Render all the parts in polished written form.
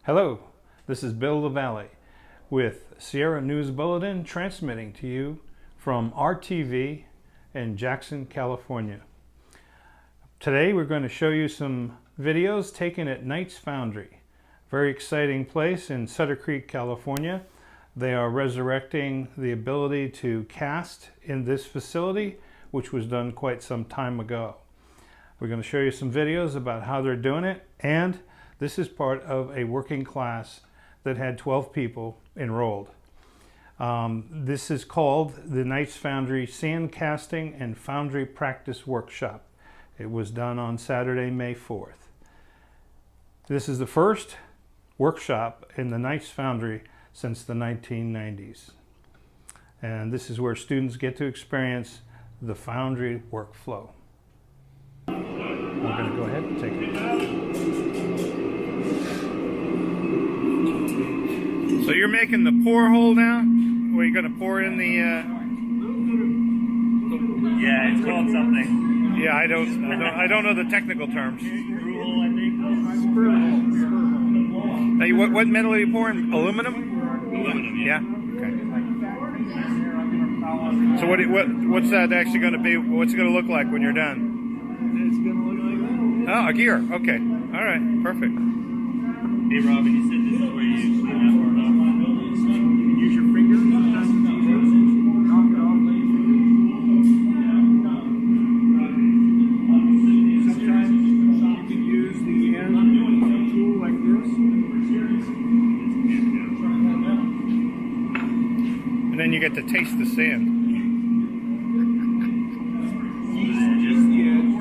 Hello, this is Bill Lavallie with Sierra News Bulletin transmitting to you from RTV in Jackson, California. Today we're going to show you some videos taken at Knight Foundry. Very exciting place in Sutter Creek, California. They are resurrecting the ability to cast in this facility, which was done quite some time ago. We're going to show you some videos about how they're doing it, and this is part of a working class that had 12 people enrolled. This is called the Knight Foundry Sand Casting and Foundry Practice Workshop. It was done on Saturday, May 4th. This is the first workshop in the Knight Foundry since the 1990s. And this is where students get to experience the foundry workflow. We're going to go ahead and take it. So you're making the pour hole now? Where you're going to pour in the... Yeah, it's called something. Yeah, I don't know the technical terms. Screw hole, I think. Now, what metal are you pouring? Aluminum? Aluminum, Yeah. Okay. So what's that actually going to be? What's it going to look like when you're done? It's going to look like that. Oh, a gear. Okay. All right. Perfect. Hey, Robin, you said this is where you usually have more enough. Use your fingers. Knock it off. Sometimes you can use the end tool like this. And then you get to taste the sand. Just the edge.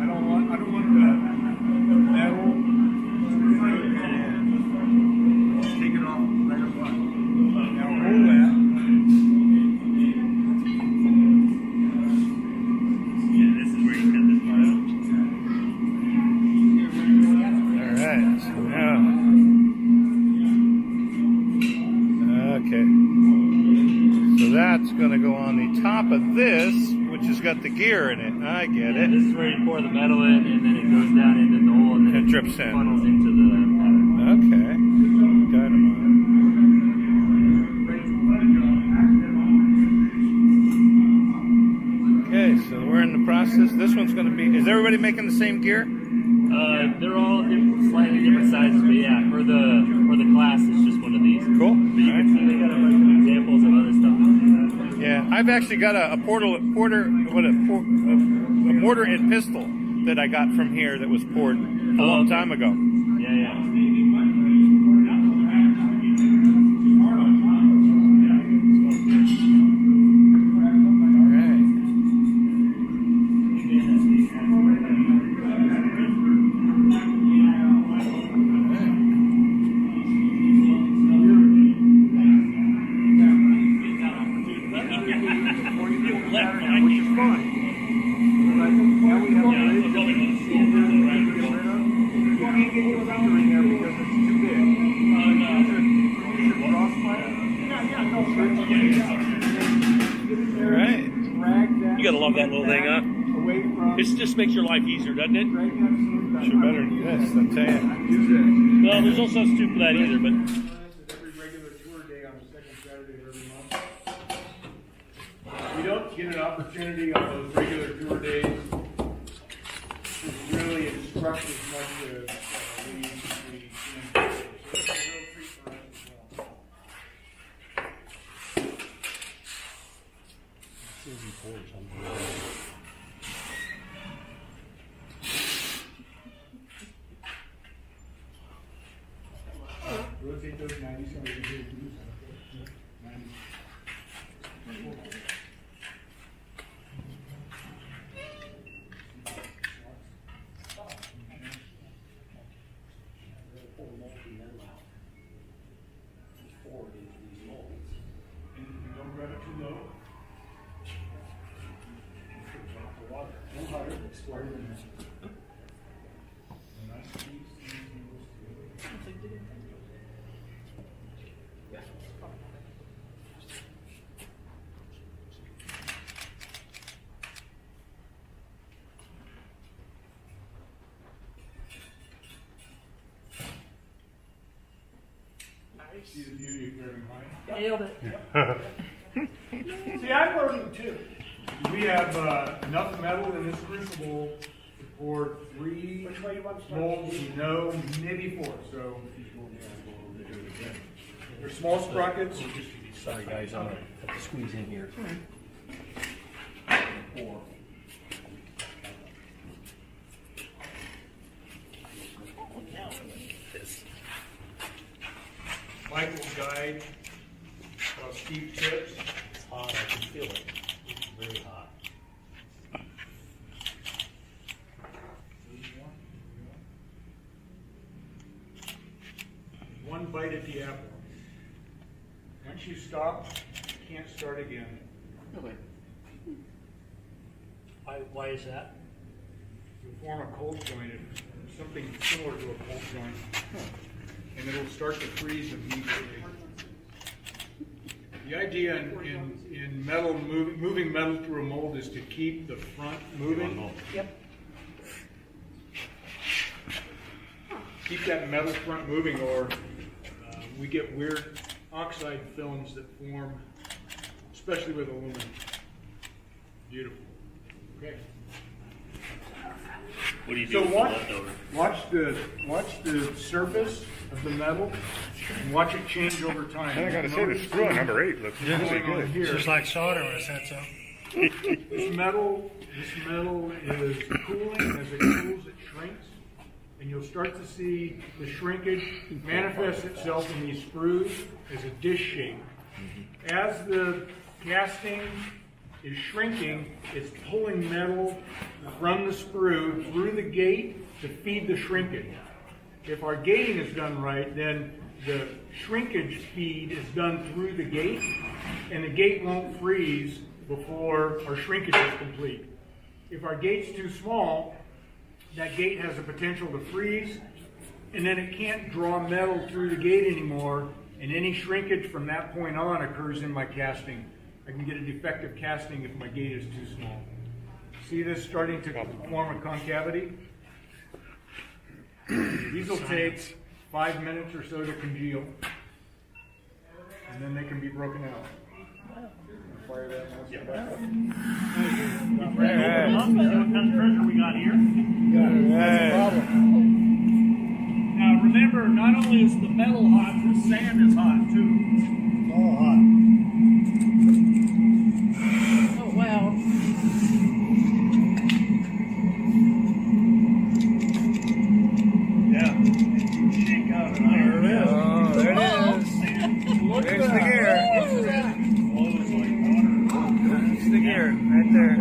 I don't want the metal. Take it off right up front. Now roll that. Yeah, this is where you cut this part out. All right. So now. Okay. So that's going to go on the top of this, which has got the gear in it. I get it. This is where you pour the metal in, and then it goes down into the hole, and then It drips in. funnels into the pattern. Okay. Dynamite. Okay, so we're in the process. This one's going to be... Is everybody making the same gear? They're all slightly different sizes, but yeah, for the class, it's just one of these. Cool. But you can see they got a bunch of examples of other stuff. Yeah, I've actually got a mortar and pistol that I got from here that was poured a long time ago. Yeah, yeah. You gotta love that little thing, huh? It just makes your life easier, doesn't it? Sure better than this, I'll tell you. Well, there's no substitute for that either, but Every regular tour day on the second Saturday of every month. We don't get an opportunity on those regular tour days to really instruct as much as we can. So it's a real treat for us as well. Rotate those 90 so we can do something. 90. Don't grab it too low. Drop the water. No higher. Square it in. Nice squeeze. See the beauty of Fahrenheit? Nailed it. See, I'm learning too. We have enough metal in this crucible to pour 3 molds, no, maybe 4. So they're small sprockets. Sorry guys, I'm gonna have to squeeze in here. Mike will guide while Steve tips. It's hot, I can feel it. It's very hot. One bite at the apple. Once you stop, you can't start again. Okay. Why is that? You'll form a cold joint, something similar to a cold joint, and it'll start to freeze immediately. The idea in metal, moving metal through a mold is to keep the front moving. Yep. Keep that metal front moving, or we get weird oxide films that form, especially with aluminum. Beautiful. Okay. What do you do So with the leftover? watch the surface of the metal and watch it change over time. And I gotta say, the screw on number 8 looks really Going on good. here. Just like solder when it's that so. This metal is cooling. As it cools, it shrinks. And you'll start to see the shrinkage manifest itself in these screws as a dish shape. As the casting is shrinking, it's pulling metal from the sprue through the gate to feed the shrinkage. If our gating is done right, then the shrinkage feed is done through the gate, and the gate won't freeze before our shrinkage is complete. If our gate's too small, that gate has the potential to freeze, and then it can't draw metal through the gate anymore, and any shrinkage from that point on occurs in my casting. I can get a defective casting if my gate is too small. See this starting to form a concavity? These will take 5 minutes or so to congeal, and then they can be broken out. Fire that mouse back up. What kind of treasure we got here? Now remember, not only is the metal hot, the sand is hot too. It's all hot. Oh, wow. Yeah. Shake out an iron. Oh, there it is. There's the gear. There's the gear, right there.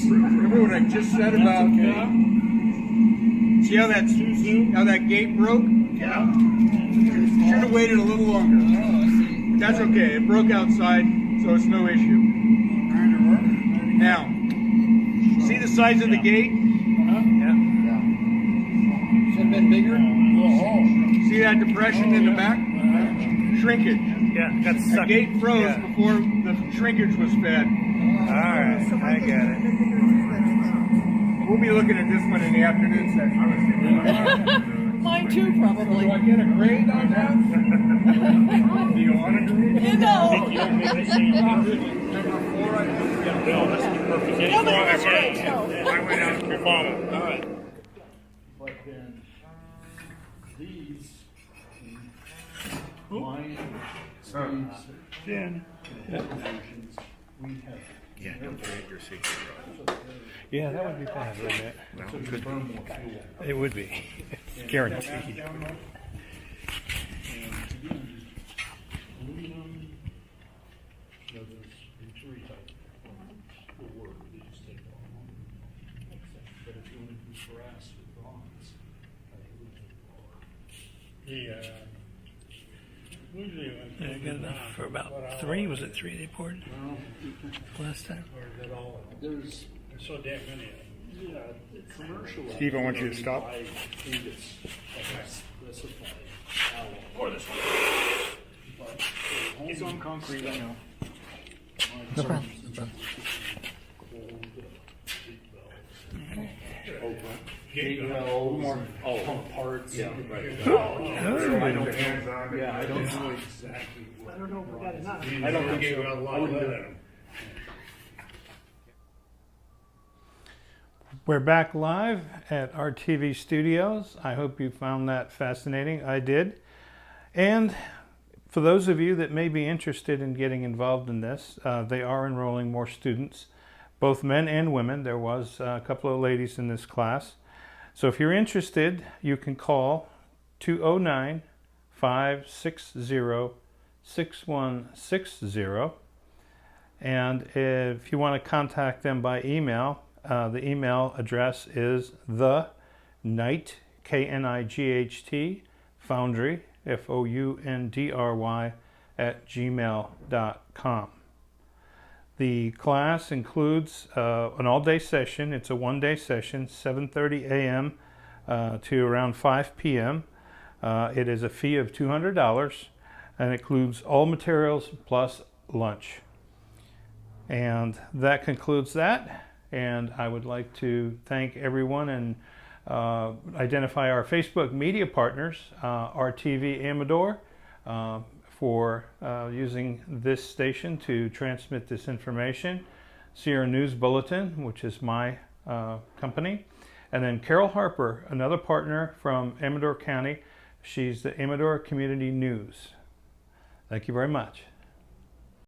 Remember what I just said about, see how that gate broke? Yeah. Should have waited a little longer. But that's okay, it broke outside, so it's no issue. Now, see the size of the gate? Should have been bigger. See that depression in the back? Shrinkage. Yeah, got The sucked. gate froze Yeah. before the shrinkage was fed. Alright, I get it. We'll be looking at this one in the afternoon session. Mine too, probably. Do I get a grade on that? Do you want a grade? You know. You don't make the same. Number 4, I think. No, that's the perfect. No, but that's great. No. I went out to follow. All right. But then these line Yeah. we have Yeah, don't forget your secret, bro. Yeah, that would be bad, wouldn't it? Well, it could burn more fuel. It would be. Guaranteed. And again, aluminum, there's three types will work. They just take long. But if you want to do brass or bronze, I think we can usually Yeah, good enough for about 3. Was it 3 they poured last time? or that all there's so damn many of them. Yeah, the commercial. Steve, I want you to stop. I think it's specified alloy. Or this one. But It's on concrete, I know. No problem. No problem. more parts. Yeah, right. I don't know exactly what. I don't know if we got enough. I don't think so. I wouldn't do that. We're back live at our TV studios. I hope you found that fascinating. I did. And for those of you that may be interested in getting involved in this, they are enrolling more students, both men and women. There was a couple of ladies in this class. So if you're interested, you can call 209-560-6160. And if you want to contact them by email, the email address is the Knight, Knight, Foundry, Foundry, @gmail.com. The class includes an all-day session. It's a one-day session, 7:30 a.m. To around 5 p.m. It is a fee of $200 and includes all materials plus lunch. And that concludes that. And I would like to thank everyone and identify our Facebook media partners, RTV Amador, for using this station to transmit this information, Sierra News Bulletin, which is my company, and then Carol Harper, another partner from Amador County. She's the Amador Community News. Thank you very much.